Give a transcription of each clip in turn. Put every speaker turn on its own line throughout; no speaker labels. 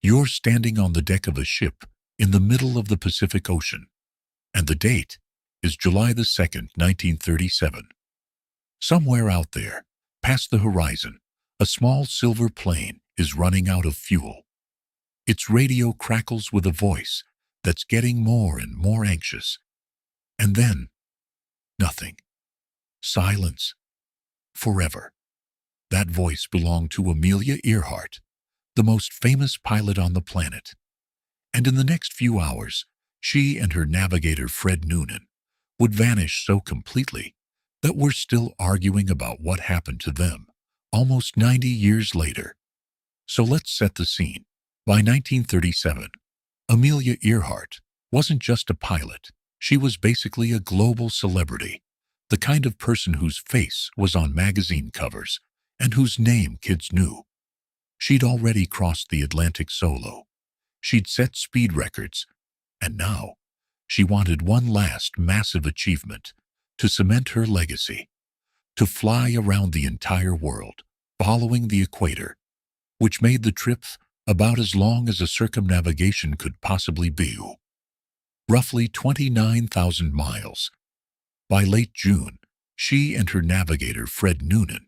You're standing on the deck of a ship in the middle of the Pacific Ocean, and the date is July the 2nd, 1937. Somewhere out there, past the horizon, a small silver plane is running out of fuel. Its radio crackles with a voice that's getting more and more anxious. And then, nothing. Silence. Forever. That voice belonged to Amelia Earhart, the most famous pilot on the planet. And in the next few hours, she and her navigator Fred Noonan would vanish so completely that we're still arguing about what happened to them almost 90 years later. So let's set the scene. By 1937, Amelia Earhart wasn't just a pilot. She was basically a global celebrity, the kind of person whose face was on magazine covers and whose name kids knew. She'd already crossed the Atlantic solo. She'd set speed records, and now she wanted one last massive achievement to cement her legacy, to fly around the entire world, following the equator, which made the trip about as long as a circumnavigation could possibly be. Roughly 29,000 miles. By late June, she and her navigator Fred Noonan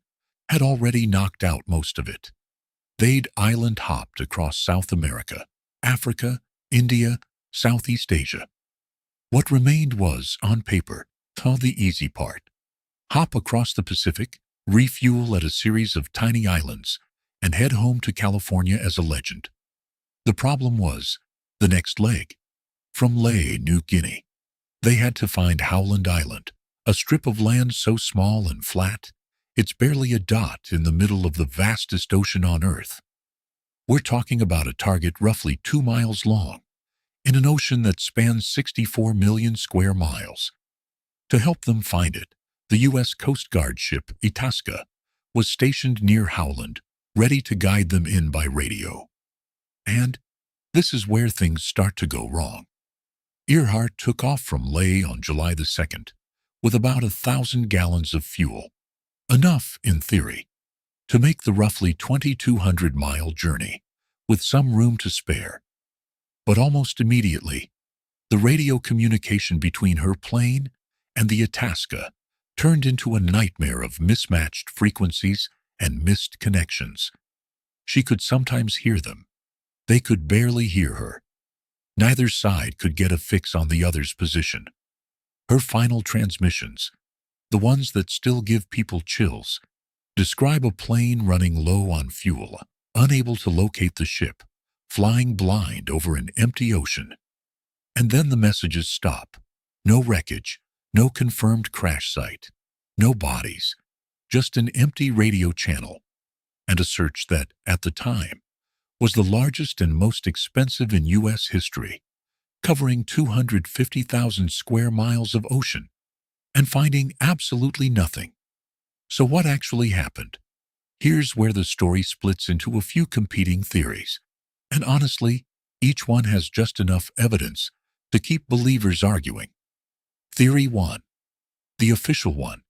had already knocked out most of it. They'd island hopped across South America, Africa, India, Southeast Asia. What remained was, on paper, all the easy part. Hop across the Pacific, refuel at a series of tiny islands, and head home to California as a legend. The problem was the next leg. From Lae, New Guinea, they had to find Howland Island, a strip of land so small and flat, it's barely a dot in the middle of the vastest ocean on Earth. We're talking about a target roughly 2 miles long, in an ocean that spans 64 million square miles. To help them find it, the U.S. Coast Guard ship Itasca was stationed near Howland, ready to guide them in by radio. And this is where things start to go wrong. Earhart took off from Lae on July the 2nd with about 1,000 gallons of fuel, enough, in theory, to make the roughly 2,200-mile journey with some room to spare. But almost immediately, the radio communication between her plane and the Itasca turned into a nightmare of mismatched frequencies and missed connections. She could sometimes hear them. They could barely hear her. Neither side could get a fix on the other's position. Her final transmissions, the ones that still give people chills, describe a plane running low on fuel, unable to locate the ship, flying blind over an empty ocean. And then the messages stop. No wreckage, no confirmed crash site, no bodies, just an empty radio channel, and a search that, at the time, was the largest and most expensive in U.S. history, covering 250,000 square miles of ocean, and finding absolutely nothing. So what actually happened? Here's where the story splits into a few competing theories, and honestly, each one has just enough evidence to keep believers arguing. Theory 1. The official one.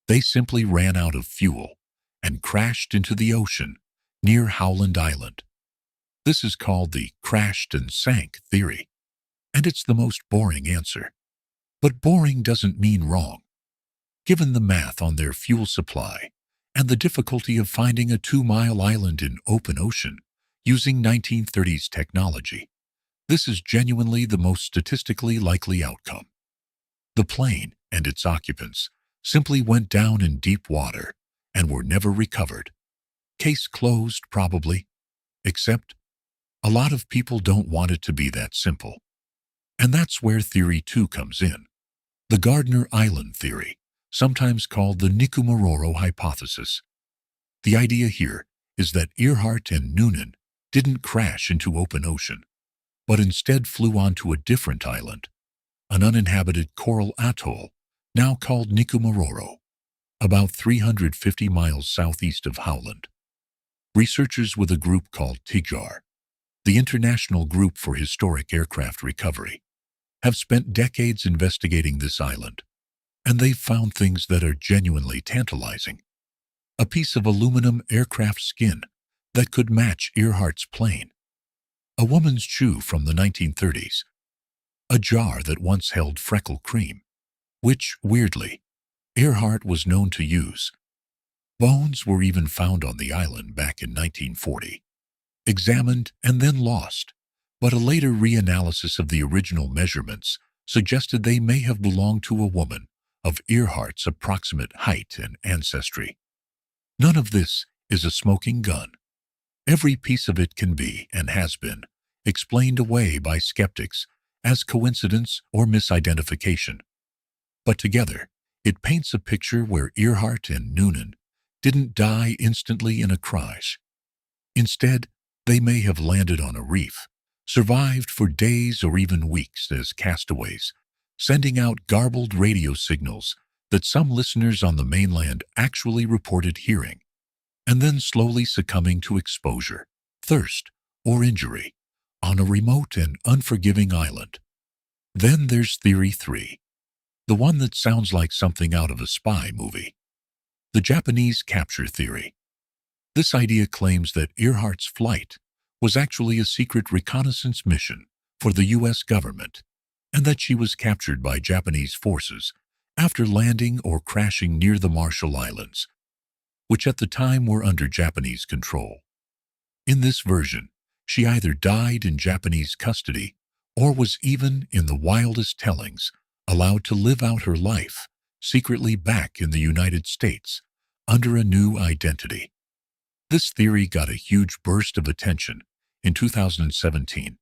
They simply ran out of fuel and crashed into the ocean near Howland Island. This is called the crashed and sank theory, and it's the most boring answer. But boring doesn't mean wrong. Given the math on their fuel supply and the difficulty of finding a 2-mile island in open ocean using 1930s technology, this is genuinely the most statistically likely outcome. The plane and its occupants simply went down in deep water and were never recovered. Case closed, probably, except a lot of people don't want it to be that simple. And that's where Theory 2 comes in. The Gardner Island theory, sometimes called the Nikumaroro hypothesis. The idea here is that Earhart and Noonan didn't crash into open ocean, but instead flew onto a different island, an uninhabited coral atoll, now called Nikumaroro, about 350 miles southeast of Howland. Researchers with a group called TIGAR, the International Group for Historic Aircraft Recovery, have spent decades investigating this island, and they've found things that are genuinely tantalizing. A piece of aluminum aircraft skin that could match Earhart's plane. a woman's shoe from the 1930s, a jar that once held freckle cream, which, weirdly, Earhart was known to use. Bones were even found on the island back in 1940, examined and then lost, but a later reanalysis of the original measurements suggested they may have belonged to a woman of Earhart's approximate height and ancestry. None of this is a smoking gun. Every piece of it can be, and has been, explained away by skeptics as coincidence or misidentification. But together, it paints a picture where Earhart and Noonan didn't die instantly in a crash. Instead, they may have landed on a reef, survived for days or even weeks as castaways, sending out garbled radio signals that some listeners on the mainland actually reported hearing, and then slowly succumbing to exposure, thirst, or injury on a remote and unforgiving island. Then there's Theory 3, the one that sounds like something out of a spy movie. The Japanese capture theory. This idea claims that Earhart's flight was actually a secret reconnaissance mission for the U.S. government, and that she was captured by Japanese forces after landing or crashing near the Marshall Islands, which at the time were under Japanese control. In this version, she either died in Japanese custody or was, even in the wildest tellings, allowed to live out her life secretly back in the United States under a new identity. This theory got a huge burst of attention in 2017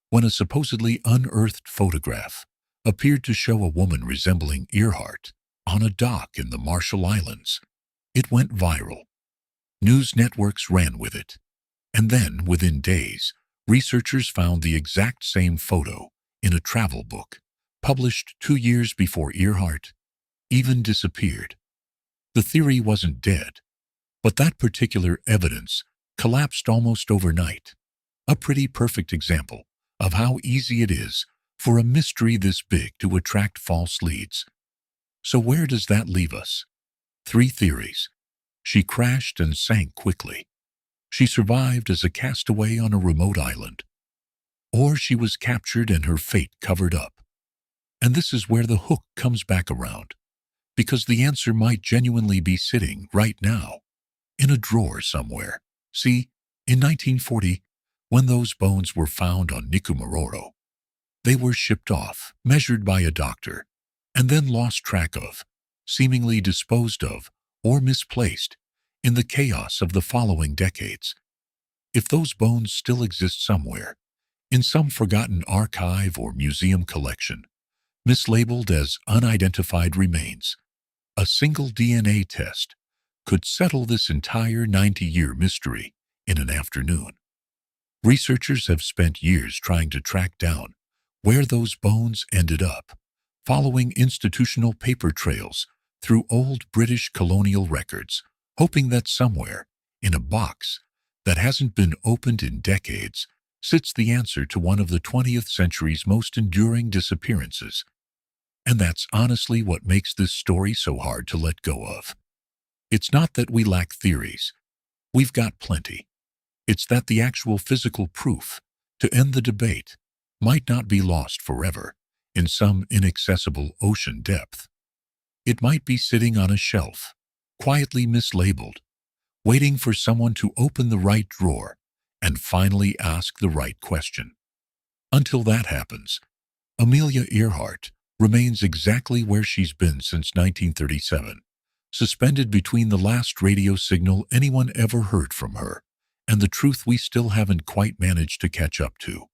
when a supposedly unearthed photograph appeared to show a woman resembling Earhart on a dock in the Marshall Islands. It went viral. News networks ran with it. And then, within days, researchers found the exact same photo in a travel book published 2 years before Earhart even disappeared. The theory wasn't dead, but that particular evidence collapsed almost overnight. A pretty perfect example of how easy it is for a mystery this big to attract false leads. So where does that leave us? 3 theories. She crashed and sank quickly. She survived as a castaway on a remote island. Or she was captured and her fate covered up. And this is where the hook comes back around, because the answer might genuinely be sitting right now in a drawer somewhere. See, in 1940, when those bones were found on Nikumaroro, they were shipped off, measured by a doctor, and then lost track of, seemingly disposed of, or misplaced in the chaos of the following decades. If those bones still exist somewhere, in some forgotten archive or museum collection, mislabeled as unidentified remains, a single DNA test could settle this entire 90-year mystery in an afternoon. Researchers have spent years trying to track down where those bones ended up, following institutional paper trails through old British colonial records, hoping that somewhere, in a box that hasn't been opened in decades, sits the answer to one of the 20th century's most enduring disappearances. And that's honestly what makes this story so hard to let go of. It's not that we lack theories. We've got plenty. It's that the actual physical proof to end the debate might not be lost forever in some inaccessible ocean depth. It might be sitting on a shelf, quietly mislabeled, waiting for someone to open the right drawer and finally ask the right question. Until that happens, Amelia Earhart remains exactly where she's been since 1937, suspended between the last radio signal anyone ever heard from her and the truth we still haven't quite managed to catch up to.